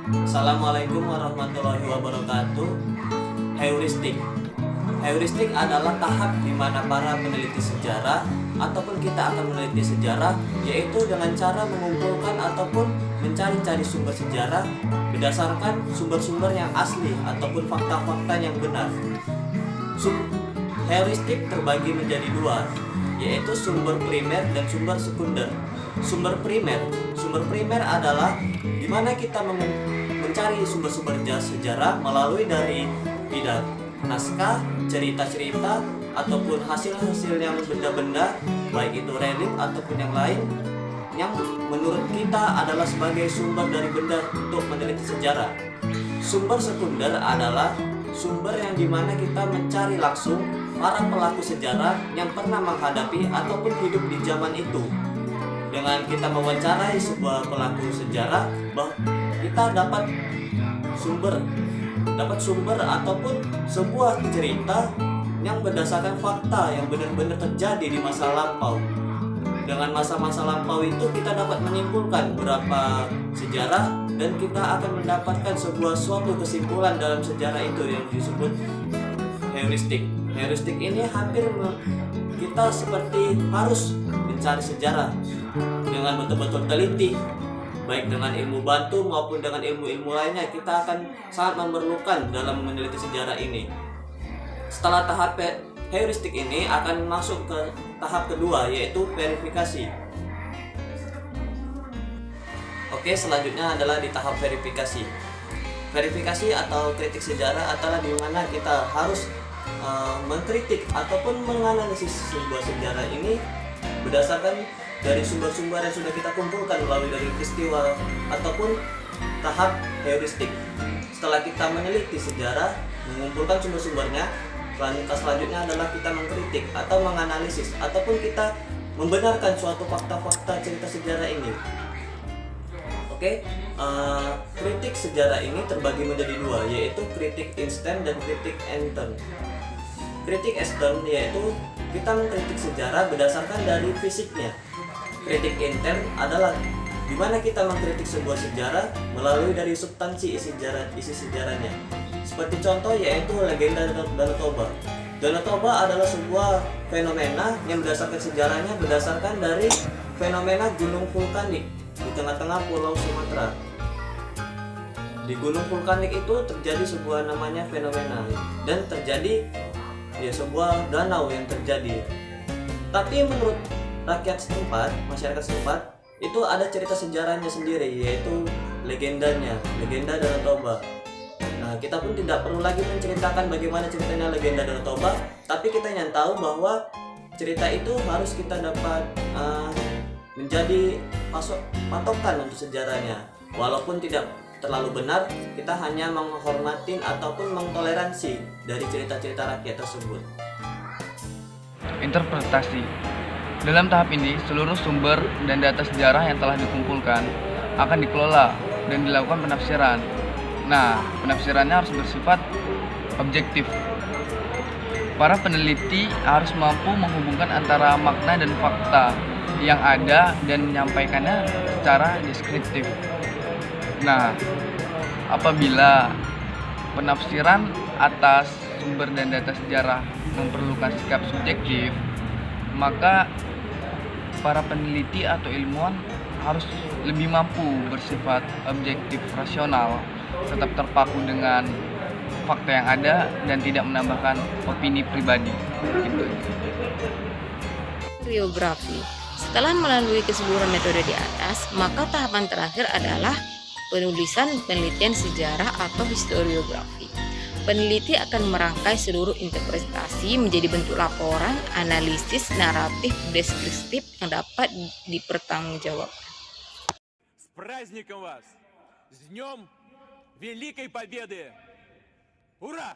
Assalamualaikum warahmatullahi wabarakatuh. Heuristik. Heuristik adalah tahap di mana para peneliti sejarah ataupun kita akan meneliti sejarah, yaitu dengan cara mengumpulkan ataupun mencari-cari sumber sejarah berdasarkan sumber-sumber yang asli ataupun fakta-fakta yang benar. Heuristik terbagi menjadi dua, yaitu sumber primer dan sumber sekunder. Sumber primer adalah di mana kita mencari sumber-sumber sejarah melalui dari tidak naskah, cerita-cerita ataupun hasil-hasil yang benda-benda, baik itu relief ataupun yang lain, yang menurut kita adalah sebagai sumber dari benda untuk meneliti sejarah. Sumber sekunder adalah sumber yang dimana kita mencari langsung para pelaku sejarah yang pernah menghadapi ataupun hidup di zaman itu. Dengan kita mewawancarai sebuah pelaku sejarah, kita dapat sumber ataupun sebuah cerita yang berdasarkan fakta yang benar-benar terjadi di masa lampau. Dengan masa-masa lampau itu kita dapat menyimpulkan beberapa sejarah dan kita akan mendapatkan suatu kesimpulan dalam sejarah itu yang disebut heuristik. Heuristik ini hampir kita seperti harus mencari sejarah dengan betul-betul teliti, baik dengan ilmu bantu maupun dengan ilmu-ilmu lainnya. Kita akan sangat memerlukan dalam meneliti sejarah ini. Setelah tahap heuristik ini akan masuk ke tahap kedua, yaitu verifikasi. Oke, selanjutnya adalah di tahap verifikasi. Verifikasi atau kritik sejarah adalah di mana kita harus mengkritik ataupun menganalisis sebuah sejarah ini berdasarkan dari sumber-sumber yang sudah kita kumpulkan melalui dari peristiwa ataupun tahap heuristik. Setelah kita meneliti sejarah, mengumpulkan sumber-sumbernya, langkah selanjutnya adalah kita mengkritik atau menganalisis ataupun kita membenarkan suatu fakta-fakta cerita sejarah ini. Oke, kritik sejarah ini terbagi menjadi dua, yaitu kritik instan dan kritik intern. Kritik instan yaitu kita mengkritik sejarah berdasarkan dari fisiknya. Kritik intern adalah di mana kita mengkritik sebuah sejarah melalui dari substansi isi sejarahnya. Seperti contoh yaitu legenda Danau Toba. Danau Toba adalah sebuah fenomena yang berdasarkan sejarahnya berdasarkan dari fenomena gunung vulkanik di tengah-tengah Pulau Sumatera. Di gunung vulkanik itu terjadi sebuah namanya fenomena dan terjadi sebuah danau yang terjadi. Tapi menurut rakyat setempat, masyarakat setempat, itu ada cerita sejarahnya sendiri, yaitu legenda Danau Toba. Nah, kita pun tidak perlu lagi menceritakan bagaimana ceritanya legenda Danau Toba, tapi kita yang tahu bahwa cerita itu harus kita dapat menjadi patokan untuk sejarahnya. Walaupun tidak terlalu benar, kita hanya menghormati ataupun mentoleransi dari cerita-cerita rakyat tersebut. Interpretasi. Dalam tahap ini, seluruh sumber dan data sejarah yang telah dikumpulkan akan dikelola dan dilakukan penafsiran. Nah, penafsirannya harus bersifat objektif. Para peneliti harus mampu menghubungkan antara makna dan fakta yang ada dan menyampaikannya secara deskriptif. Nah, apabila penafsiran atas sumber dan data sejarah memerlukan sikap subjektif, maka para peneliti atau ilmuwan harus lebih mampu bersifat objektif rasional, tetap terpaku dengan fakta yang ada dan tidak menambahkan opini pribadi. Gitu. Historiografi. Setelah melalui keseluruhan metode di atas, maka tahapan terakhir adalah penulisan penelitian sejarah atau historiografi. Peneliti akan merangkai seluruh interpretasi menjadi bentuk laporan, analisis, naratif, deskriptif yang dapat dipertanggungjawabkan. С праздником вас! С Днем Великой Победы! Ура!